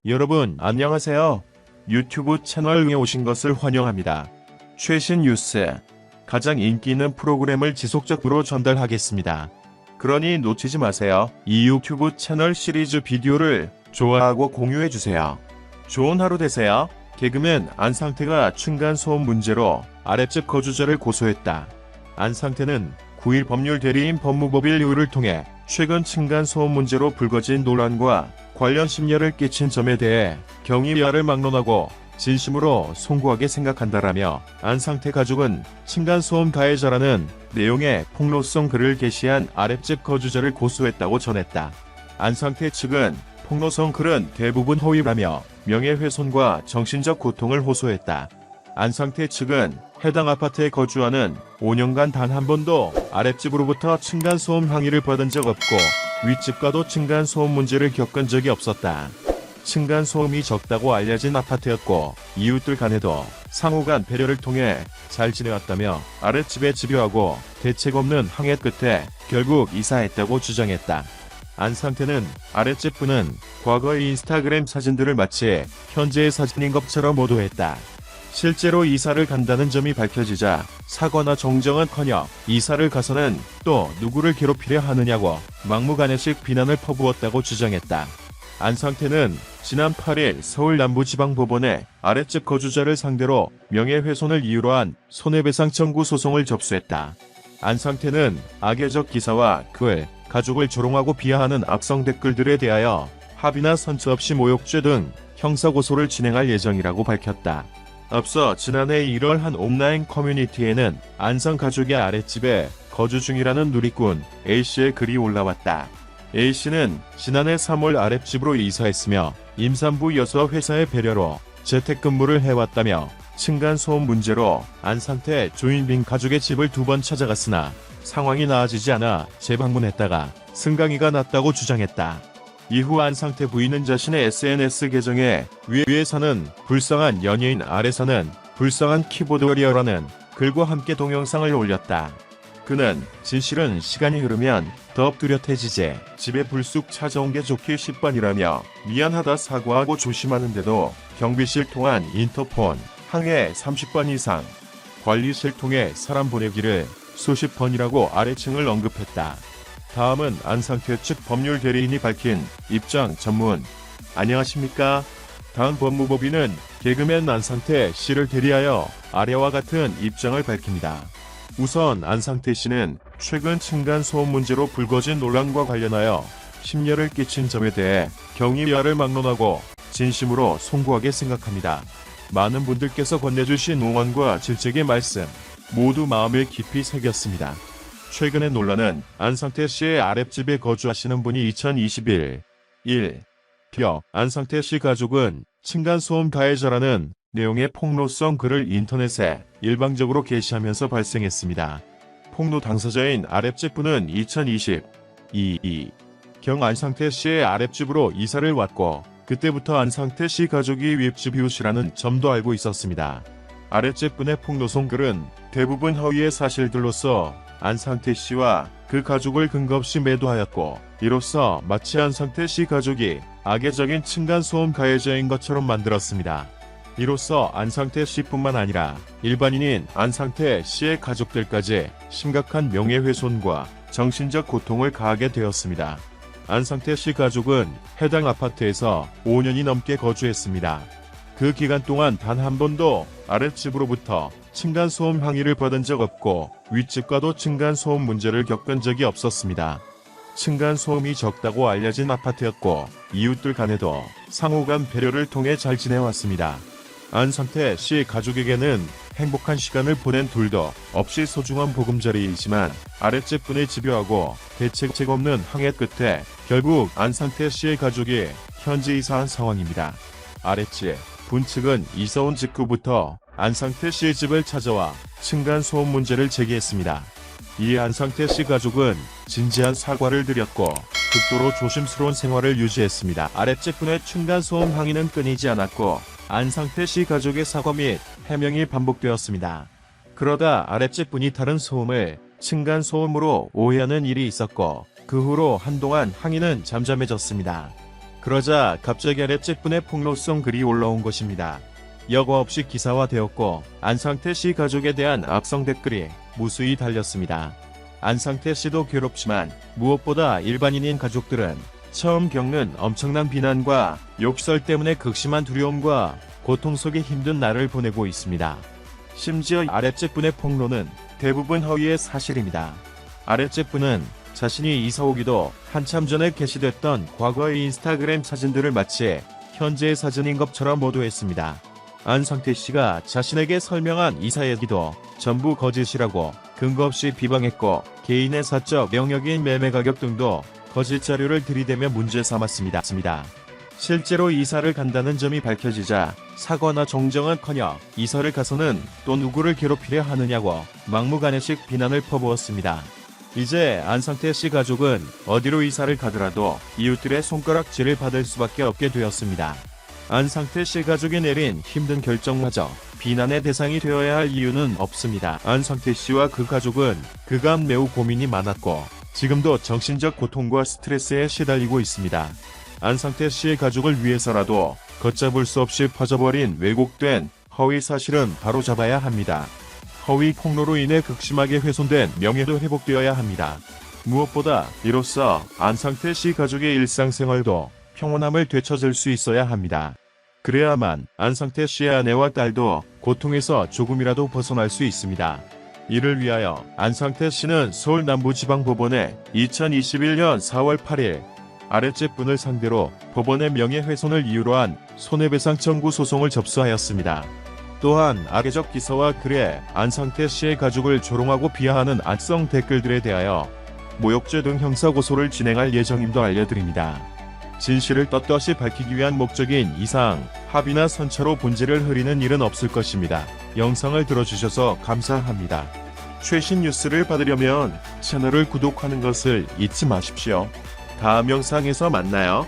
여러분 안녕하세요. 유튜브 채널에 오신 것을 환영합니다. 최신 뉴스, 가장 인기 있는 프로그램을 지속적으로 전달하겠습니다. 그러니 놓치지 마세요. 이 유튜브 채널 시리즈 비디오를 좋아하고 공유해주세요. 좋은 하루 되세요. 개그맨 안상태가 층간소음 문제로 아랫집 거주자를 고소했다. 안상태는 9일 법률 대리인 법무법인 요일을 통해 최근 층간소음 문제로 불거진 논란과 관련 심려를 끼친 점에 대해 경위야를 막론하고 진심으로 송구하게 생각한다라며 안상태 가족은 층간소음 가해자라는 내용의 폭로성 글을 게시한 아랫집 거주자를 고소했다고 전했다. 안상태 측은 폭로성 글은 대부분 허위라며 명예훼손과 정신적 고통을 호소했다. 안상태 측은 해당 아파트에 거주하는 5년간 단 한 번도 아랫집으로부터 층간소음 항의를 받은 적 없고 윗집과도 층간소음 문제를 겪은 적이 없었다. 층간소음이 적다고 알려진 아파트였고 이웃들 간에도 상호간 배려를 통해 잘 지내왔다며 아랫집에 집요하고 대책 없는 항해 끝에 결국 이사했다고 주장했다. 안상태는 아랫집 분은 과거의 인스타그램 사진들을 마치 현재의 사진인 것처럼 보도했다. 실제로 이사를 간다는 점이 밝혀지자 사과나 정정은커녕 이사를 가서는 또 누구를 괴롭히려 하느냐고 막무가내식 비난을 퍼부었다고 주장했다. 안상태는 지난 8일 서울 남부지방법원에 아랫집 거주자를 상대로 명예훼손을 이유로 한 손해배상 청구 소송을 접수했다. 안상태는 악의적 기사와 글, 가족을 조롱하고 비하하는 악성 댓글들에 대하여 합의나 선처 없이 모욕죄 등 형사고소를 진행할 예정이라고 밝혔다. 앞서 지난해 1월 한 온라인 커뮤니티에는 안상 가족의 아랫집에 거주 중이라는 누리꾼 A씨의 글이 올라왔다. A씨는 지난해 3월 아랫집으로 이사했으며 임산부 여서 회사의 배려로 재택근무를 해왔다며 층간소음 문제로 안상태 조인빈 가족의 집을 2번 찾아갔으나 상황이 나아지지 않아 재방문했다가 승강이가 났다고 주장했다. 이후 안상태 부인은 자신의 SNS 계정에 위에 사는 불쌍한 연예인 아래 사는 불쌍한 키보드 워리어라는 글과 함께 동영상을 올렸다. 그는 진실은 시간이 흐르면 더 뚜렷해지지 집에 불쑥 찾아온 게 좋기 10번이라며 미안하다 사과하고 조심하는데도 경비실 통한 인터폰 항해 30번 이상 관리실 통해 사람 보내기를 수십 번이라고 아래층을 언급했다. 다음은 안상태 측 법률 대리인이 밝힌 입장 전문. 안녕하십니까? 다음 법무법인은 개그맨 안상태 씨를 대리하여 아래와 같은 입장을 밝힙니다. 우선 안상태 씨는 최근 층간소음 문제로 불거진 논란과 관련하여 심려를 끼친 점에 대해 경위야를 막론하고 진심으로 송구하게 생각합니다. 많은 분들께서 건네주신 응원과 질책의 말씀 모두 마음에 깊이 새겼습니다. 최근의 논란은 안상태 씨의 아랫집에 거주하시는 분이 2021 안상태 씨 가족은 층간소음 가해자라는 내용의 폭로성 글을 인터넷에 일방적으로 게시하면서 발생했습니다. 폭로 당사자인 아랫집 분은 2022경 안상태 씨의 아랫집으로 이사를 왔고 그때부터 안상태 씨 가족이 윗집 이웃이라는 점도 알고 있었습니다. 아랫집 분의 폭로성 글은 대부분 허위의 사실들로서 안상태 씨와 그 가족을 근거 없이 매도하였고 이로써 마치 안상태 씨 가족이 악의적인 층간소음 가해자인 것처럼 만들었습니다. 이로써 안상태 씨뿐만 아니라 일반인인 안상태 씨의 가족들까지 심각한 명예훼손과 정신적 고통을 가하게 되었습니다. 안상태 씨 가족은 해당 아파트에서 5년이 넘게 거주했습니다. 그 기간 동안 단 한 번도 아랫집으로부터 층간소음 항의를 받은 적 없고 윗집과도 층간소음 문제를 겪은 적이 없었습니다. 층간소음이 적다고 알려진 아파트였고 이웃들 간에도 상호간 배려를 통해 잘 지내왔습니다. 안상태 씨 가족에게는 행복한 시간을 보낸 둘도 없이 소중한 보금자리이지만 아랫집 분의 집요하고 대책 없는 항해 끝에 결국 안상태 씨의 가족이 현재 이사한 상황입니다. 아랫집 분 측은 이사온 직후부터 안상태 씨의 집을 찾아와 층간소음 문제를 제기했습니다. 이 안상태 씨 가족은 진지한 사과를 드렸고 극도로 조심스러운 생활을 유지했습니다. 아랫집 분의 층간소음 항의는 끊이지 않았고 안상태 씨 가족의 사과 및 해명이 반복되었습니다. 그러다 아랫집 분이 다른 소음을 층간소음으로 오해하는 일이 있었고 그 후로 한동안 항의는 잠잠해졌습니다. 그러자 갑자기 아랫집 분의 폭로성 글이 올라온 것입니다. 여과 없이 기사화되었고 안상태 씨 가족에 대한 악성 댓글이 무수히 달렸습니다. 안상태 씨도 괴롭지만 무엇보다 일반인인 가족들은 처음 겪는 엄청난 비난과 욕설 때문에 극심한 두려움과 고통 속에 힘든 날을 보내고 있습니다. 심지어 아랫집 분의 폭로는 대부분 허위의 사실입니다. 아랫집 분은 자신이 이사 오기도 한참 전에 게시됐던 과거의 인스타그램 사진들을 마치 현재의 사진인 것처럼 보도했습니다. 안상태 씨가 자신에게 설명한 이사 얘기도 전부 거짓이라고 근거 없이 비방했고 개인의 사적 영역인 매매 가격 등도 거짓 자료를 들이대며 문제 삼았습니다. 실제로 이사를 간다는 점이 밝혀지자 사과나 정정은커녕 이사를 가서는 또 누구를 괴롭히려 하느냐고 막무가내식 비난을 퍼부었습니다. 이제 안상태 씨 가족은 어디로 이사를 가더라도 이웃들의 손가락질을 받을 수밖에 없게 되었습니다. 안상태 씨 가족이 내린 힘든 결정마저 비난의 대상이 되어야 할 이유는 없습니다. 안상태 씨와 그 가족은 그간 매우 고민이 많았고 지금도 정신적 고통과 스트레스에 시달리고 있습니다. 안상태 씨의 가족을 위해서라도 걷잡을 수 없이 퍼져버린 왜곡된 허위 사실은 바로잡아야 합니다. 허위 폭로로 인해 극심하게 훼손된 명예도 회복되어야 합니다. 무엇보다 이로써 안상태 씨 가족의 일상생활도 평온함을 되찾을 수 있어야 합니다. 그래야만 안상태 씨의 아내와 딸도 고통에서 조금이라도 벗어날 수 있습니다. 이를 위하여 안상태 씨는 서울 남부지방법원에 2021년 4월 8일 아랫집 분을 상대로 법원의 명예훼손을 이유로 한 손해배상 청구 소송을 접수하였습니다. 또한 악의적 기사와 글에 안상태 씨의 가족을 조롱하고 비하하는 악성 댓글들에 대하여 모욕죄 등 형사고소를 진행할 예정임도 알려드립니다. 진실을 떳떳이 밝히기 위한 목적인 이상 합의나 선처로 본질을 흐리는 일은 없을 것입니다. 영상을 들어주셔서 감사합니다. 최신 뉴스를 받으려면 채널을 구독하는 것을 잊지 마십시오. 다음 영상에서 만나요.